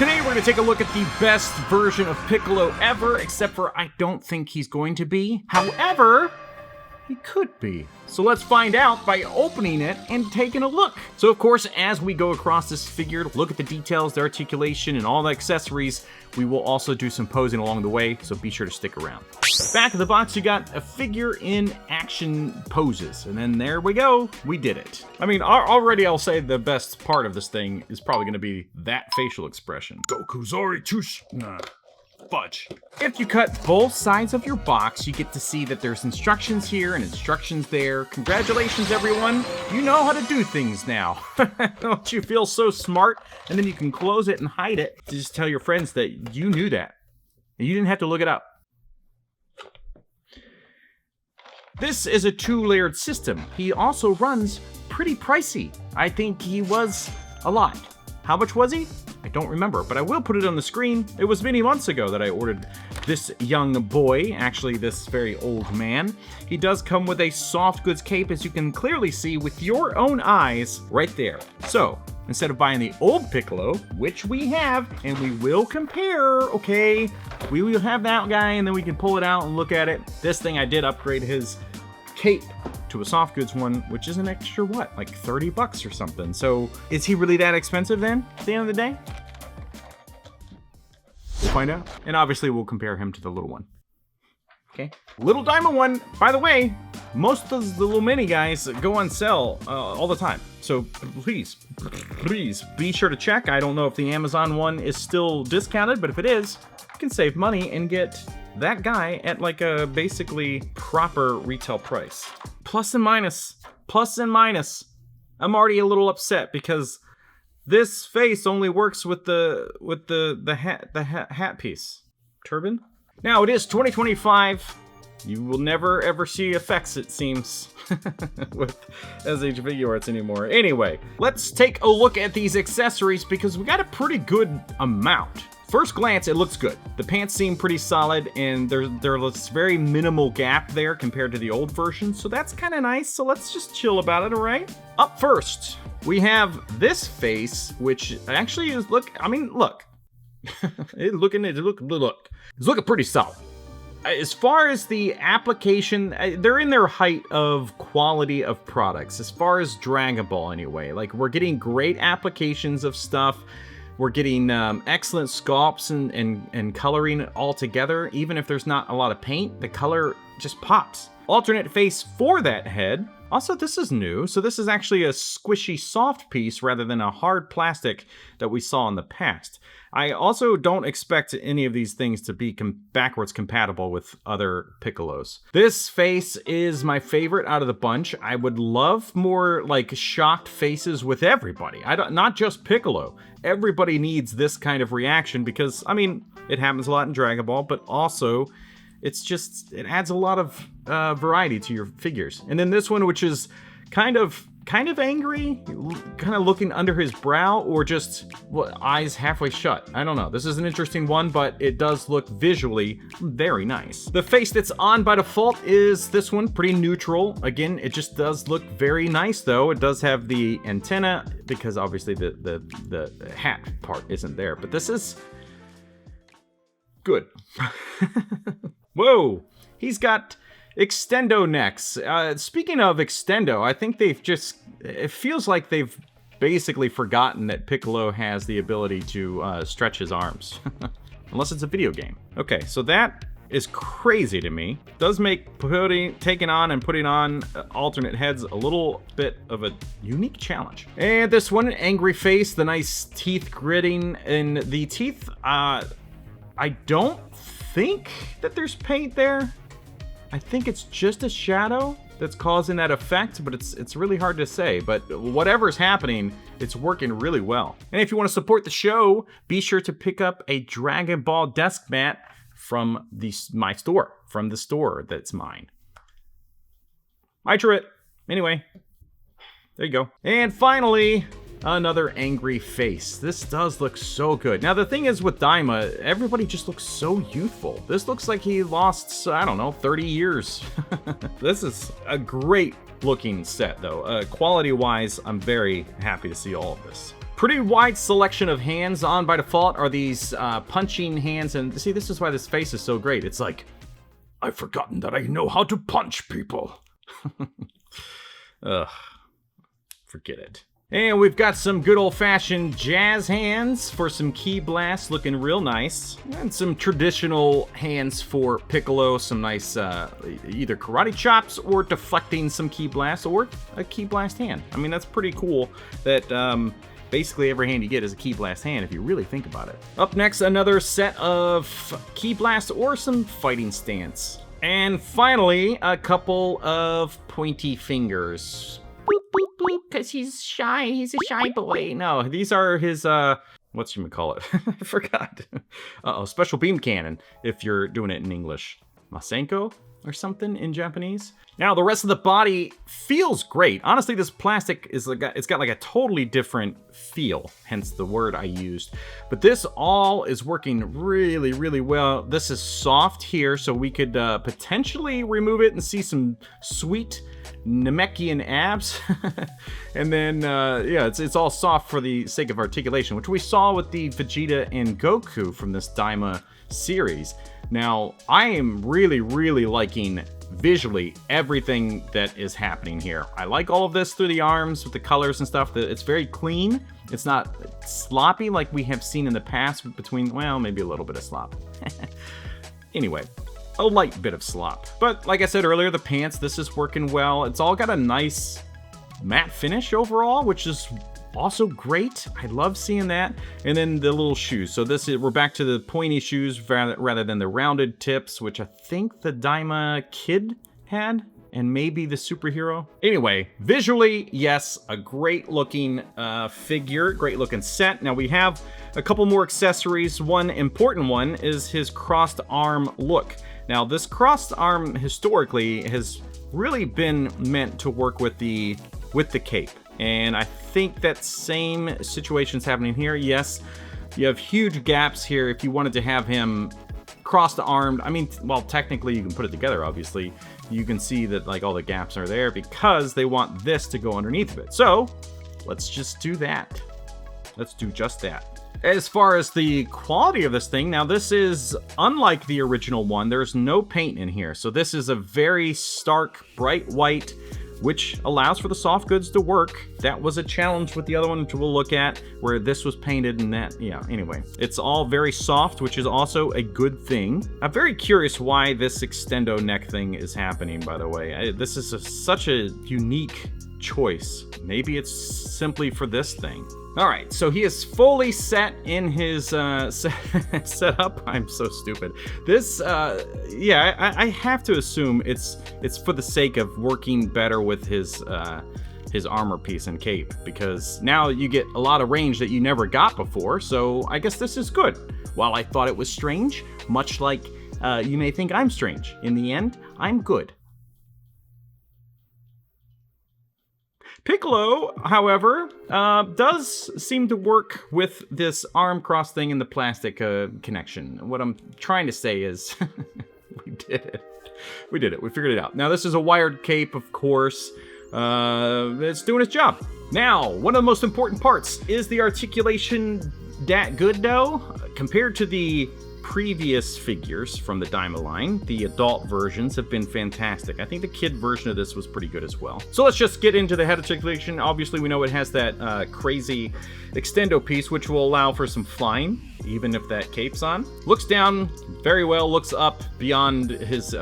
Today we're going to take a look at the best version of Piccolo ever, except for I don't think he's going to be. However, he could be. So let's find out by opening it and taking a look. So of course, as we go across this figure, look at the details, the articulation, and all the accessories, we will also do some posing along the way, so be sure to stick around. Back of the box, you got a figure in action poses, and then there we go, we did it. I mean, already I'll say the best part of this thing is probably gonna be that facial expression. Gokuzari tush. Fudge. If you cut both sides of your box, you get to see that there's instructions here and instructions there. Congratulations, everyone. You know how to do things now. Don't you feel so smart? And then you can close it and hide it to just tell your friends that you knew that. And you didn't have to look it up. This is a 2-layered system. He also runs pretty pricey. I think he was a lot. How much was he? I don't remember, but I will put it on the screen. It was many months ago that I ordered this young boy, actually this very old man. He does come with a soft goods cape, as you can clearly see with your own eyes right there. So, instead of buying the old Piccolo, which we have, and we will compare, okay? We will have that guy, and then we can pull it out and look at it. This thing, I did upgrade his cape to a soft goods one, which is an extra, what, like 30 bucks or something. So is he really that expensive then at the end of the day? We'll find out. And obviously we'll compare him to the little one. Okay. Little Daima one, by the way, most of the little mini guys go on sale all the time. So please be sure to check. I don't know if the Amazon one is still discounted, but if it is, you can save money and get that guy at like a basically proper retail price. Plus and minus. I'm already a little upset because this face only works with the hat piece. Turban? Now it is 2025. You will never ever see effects, it seems, with S.H.Figuarts anymore. Anyway, let's take a look at these accessories because we got a pretty good amount. First glance, it looks good. The pants seem pretty solid, and there's this very minimal gap there compared to the old version, so that's kind of nice. So let's just chill about it, all right? Up first, we have this face, which actually is look. It's looking pretty solid. As far as the application, they're in their height of quality of products. As far as Dragon Ball, anyway, like we're getting great applications of stuff. We're getting excellent sculpts and coloring all together. Even if there's not a lot of paint, the color just pops. Alternate face for that head. Also, this is new. So this is actually a squishy soft piece rather than a hard plastic that we saw in the past. I also don't expect any of these things to be backwards compatible with other Piccolos. This face is my favorite out of the bunch. I would love more like shocked faces with everybody. Not just Piccolo. Everybody needs this kind of reaction because, I mean, it happens a lot in Dragon Ball, but also it adds a lot of variety to your figures. And then this one, which is kind of angry, kind of looking under his brow, or just eyes halfway shut. I don't know. This is an interesting one, but it does look visually very nice. The face that's on by default is this one, pretty neutral. Again, it just does look very nice though. It does have the antenna because obviously the hat part isn't there, but this is good. Whoa, he's got extendo necks. Speaking of extendo, I think it feels like they've basically forgotten that Piccolo has the ability to stretch his arms. Unless it's a video game. Okay, so that is crazy to me. Does make taking on and putting on alternate heads a little bit of a unique challenge. And this one, angry face, the nice teeth gritting, and the teeth, I don't think that there's paint there. I think it's just a shadow that's causing that effect, but it's really hard to say. But whatever's happening, it's working really well. And if you want to support the show, be sure to pick up a Dragon Ball desk mat from my store, from the store that's mine. I drew it. Anyway, there you go. And finally, another angry face. This does look so good. Now the thing is with Daima, everybody just looks so youthful. This looks like he lost, I don't know, 30 years. This is a great looking set though. Quality wise, I'm very happy to see all of this. Pretty wide selection of hands. On by default are these punching hands, and see, this is why this face is so great. It's like, I've forgotten that I know how to punch people. Ugh, forget it. And we've got some good old-fashioned jazz hands for some key blasts, looking real nice. And some traditional hands for Piccolo, some nice either karate chops or deflecting some key blasts, or a key blast hand. I mean, that's pretty cool that basically every hand you get is a key blast hand if you really think about it. Up next, another set of key blasts or some fighting stance. And finally, a couple of pointy fingers. Because he's shy. He's a shy boy. No, these are his, whatchamacallit? I forgot. Uh-oh, special beam cannon, if you're doing it in English. Masenko or something in Japanese. Now, the rest of the body feels great. Honestly, this plastic is like it's got like a totally different feel, hence the word I used. But this all is working really, really well. This is soft here, so we could potentially remove it and see some sweet Namekian abs. And then, yeah, it's all soft for the sake of articulation, which we saw with the Vegeta and Goku from this Daima series. Now, I am really, really liking visually everything that is happening here. I like all of this through the arms with the colors and stuff. It's very clean. It's not sloppy like we have seen in the past between, well, maybe a little bit of slop. Anyway, a light bit of slop. But like I said earlier, the pants, this is working well. It's all got a nice matte finish overall, which is also great. I love seeing that. And then the little shoes. So we're back to the pointy shoes rather than the rounded tips, which I think the Daima kid had, and maybe the superhero. Anyway, visually, yes, a great looking figure, great looking set. Now we have a couple more accessories. One important one is his crossed arm look. Now this crossed arm historically has really been meant to work with the cape. And I think that same situation's happening here. Yes, you have huge gaps here. If you wanted to have him crossed-armed, I mean, well, technically you can put it together, obviously. You can see that like all the gaps are there because they want this to go underneath of it. So let's just do that. Let's do just that. As far as the quality of this thing, now this is unlike the original one. There's no paint in here. So this is a very stark, bright white, which allows for the soft goods to work. That was a challenge with the other one, which we'll look at, where this was painted and that, yeah, anyway. It's all very soft, which is also a good thing. I'm very curious why this extendo neck thing is happening, by the way. This is such a unique choice. Maybe it's simply for this thing. All right, so he is fully set in his setup. I'm so stupid. This, yeah, I have to assume it's for the sake of working better with his armor piece and cape, because now you get a lot of range that you never got before. So I guess this is good. While I thought it was strange, much like you may think I'm strange, in the end, I'm good. Piccolo, however, does seem to work with this arm cross thing and the plastic connection. What I'm trying to say is, we did it. We did it. We figured it out. Now, this is a wired cape, of course. It's doing its job. Now, one of the most important parts is the articulation. Dat good, though? Compared to the previous figures from the Daima line, the adult versions have been fantastic. I think the kid version of this was pretty good as well. So let's just get into the head articulation. Obviously, we know it has that crazy extendo piece, which will allow for some flying, even if that cape's on. Looks down very well, looks up beyond his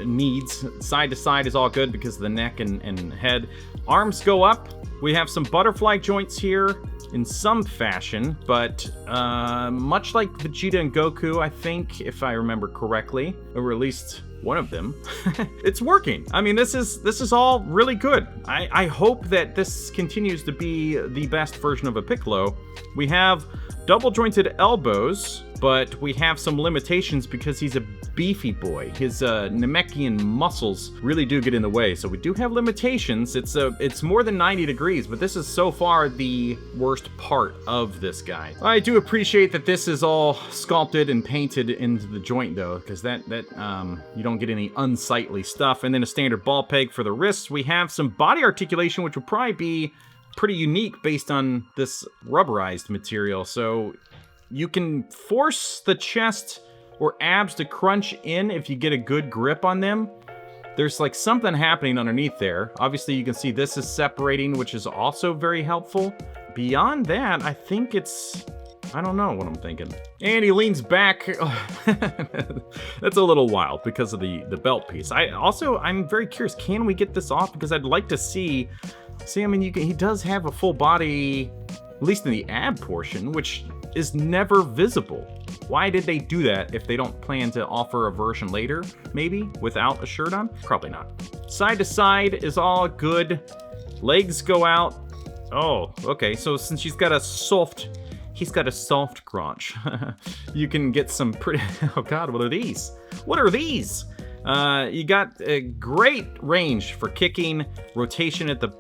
needs. Side to side is all good because of the neck and head. Arms go up. We have some butterfly joints here in some fashion, but much like Vegeta and Goku, I think, if I remember correctly, or at least one of them, it's working. I mean, this is all really good. I hope that this continues to be the best version of a Piccolo. We have double jointed elbows, but we have some limitations because he's a beefy boy. His Namekian muscles really do get in the way, so we do have limitations. It's more than 90 degrees, but this is so far the worst part of this guy. I do appreciate that this is all sculpted and painted into the joint, though, because that you don't get any unsightly stuff. And then a standard ball peg for the wrists. We have some body articulation, which will probably be pretty unique based on this rubberized material. So you can force the chest or abs to crunch in if you get a good grip on them. There's like something happening underneath there. Obviously you can see this is separating, which is also very helpful. Beyond that, I think it's, I don't know what I'm thinking. And he leans back. That's a little wild because of the belt piece. I'm very curious, can we get this off? Because I'd like to see, I mean, he does have a full body, at least in the ab portion, which is never visible. Why did they do that if they don't plan to offer a version later, maybe, without a shirt on? Probably not. Side to side is all good. Legs go out. Oh, okay, so since he's got a soft crotch, you can get some pretty, oh God, what are these? What are these? You got a great range for kicking, rotation at the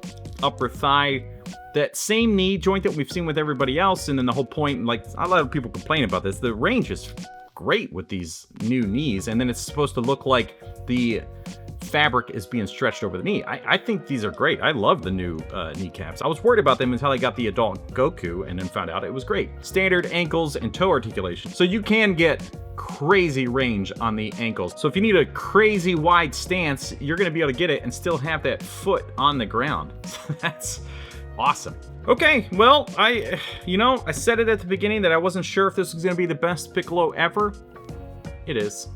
upper thigh, that same knee joint that we've seen with everybody else, and then the whole point, like a lot of people complain about this, the range is great with these new knees, and then it's supposed to look like the fabric is being stretched over the knee. I think these are great. I love the new kneecaps. I was worried about them until I got the adult Goku and then found out it was great. Standard ankles and toe articulation. So you can get crazy range on the ankles. So if you need a crazy wide stance, you're gonna be able to get it and still have that foot on the ground. That's awesome. Okay, well, I said it at the beginning that I wasn't sure if this was gonna be the best Piccolo ever. It is.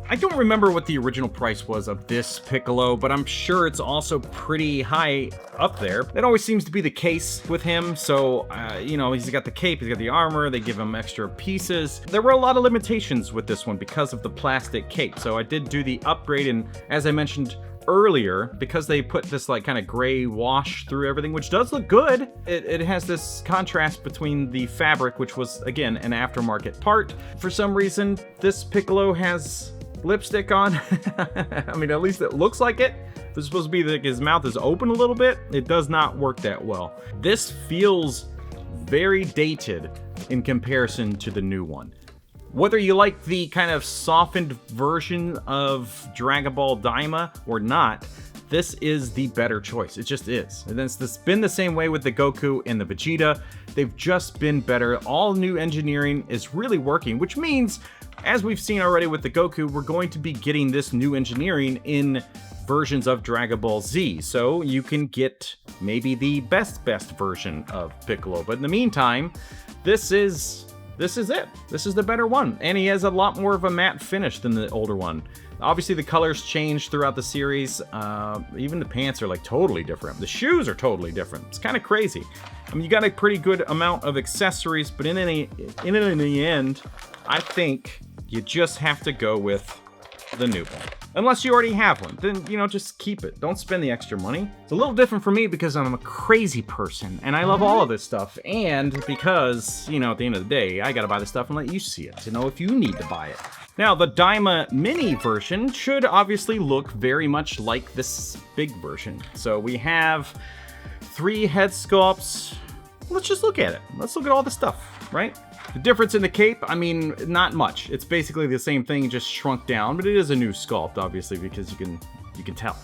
I don't remember what the original price was of this Piccolo, but I'm sure it's also pretty high up there. That always seems to be the case with him. So, he's got the cape, he's got the armor, they give him extra pieces. There were a lot of limitations with this one because of the plastic cape. So I did do the upgrade, and as I mentioned earlier, because they put this like kind of gray wash through everything, which does look good, it has this contrast between the fabric, which was, again, an aftermarket part. For some reason, this Piccolo has lipstick on. I mean, at least it looks like it. This is supposed to be like his mouth is open a little bit. It does not work that well. This feels very dated in comparison to the new one. Whether you like the kind of softened version of Dragon Ball Daima or not, this is the better choice. It just is. And it's been the same way with the Goku and the Vegeta. They've just been better. All new engineering is really working, which means, as we've seen already with the Goku, we're going to be getting this new engineering in versions of Dragon Ball Z. So you can get maybe the best version of Piccolo. But in the meantime, this is it. This is the better one. And he has a lot more of a matte finish than the older one. Obviously, the colors change throughout the series. Even the pants are like totally different. The shoes are totally different. It's kind of crazy. I mean, you got a pretty good amount of accessories, but in the end, I think you just have to go with the new one. Unless you already have one, then, just keep it. Don't spend the extra money. It's a little different for me because I'm a crazy person and I love all of this stuff. And because, at the end of the day, I gotta buy the stuff and let you see it to know if you need to buy it. Now, the Daima Mini version should obviously look very much like this big version. So we have 3 head sculpts. Let's just look at it. Let's look at all the stuff, right? The difference in the cape, I mean, not much. It's basically the same thing, just shrunk down, but it is a new sculpt, obviously, because you can tell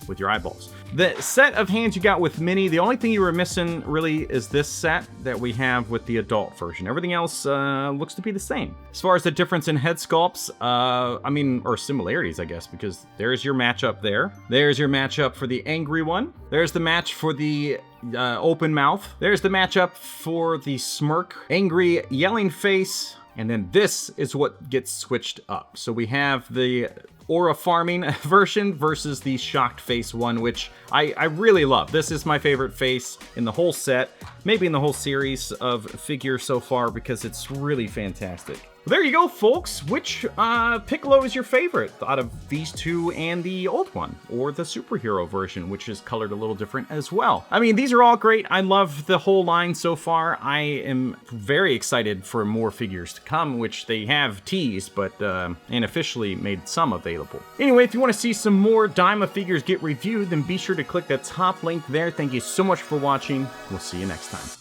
with your eyeballs. The set of hands you got with Mini, the only thing you were missing really is this set that we have with the adult version. Everything else looks to be the same. As far as the difference in head sculpts, or similarities, I guess, because there's your matchup there. There's your matchup for the angry one. There's the match for the open mouth. There's the matchup for the smirk, angry, yelling face. And then this is what gets switched up. So we have the aura farming version versus the shocked face one, which I really love. This is my favorite face in the whole set, maybe in the whole series of figures so far, because it's really fantastic. There you go, folks. Which Piccolo is your favorite out of these two and the old one, or the superhero version, which is colored a little different as well? I mean, these are all great. I love the whole line so far. I am very excited for more figures to come, which they have teased, but and officially made some available. Anyway, if you want to see some more Daima figures get reviewed, then be sure to click that top link there. Thank you so much for watching. We'll see you next time.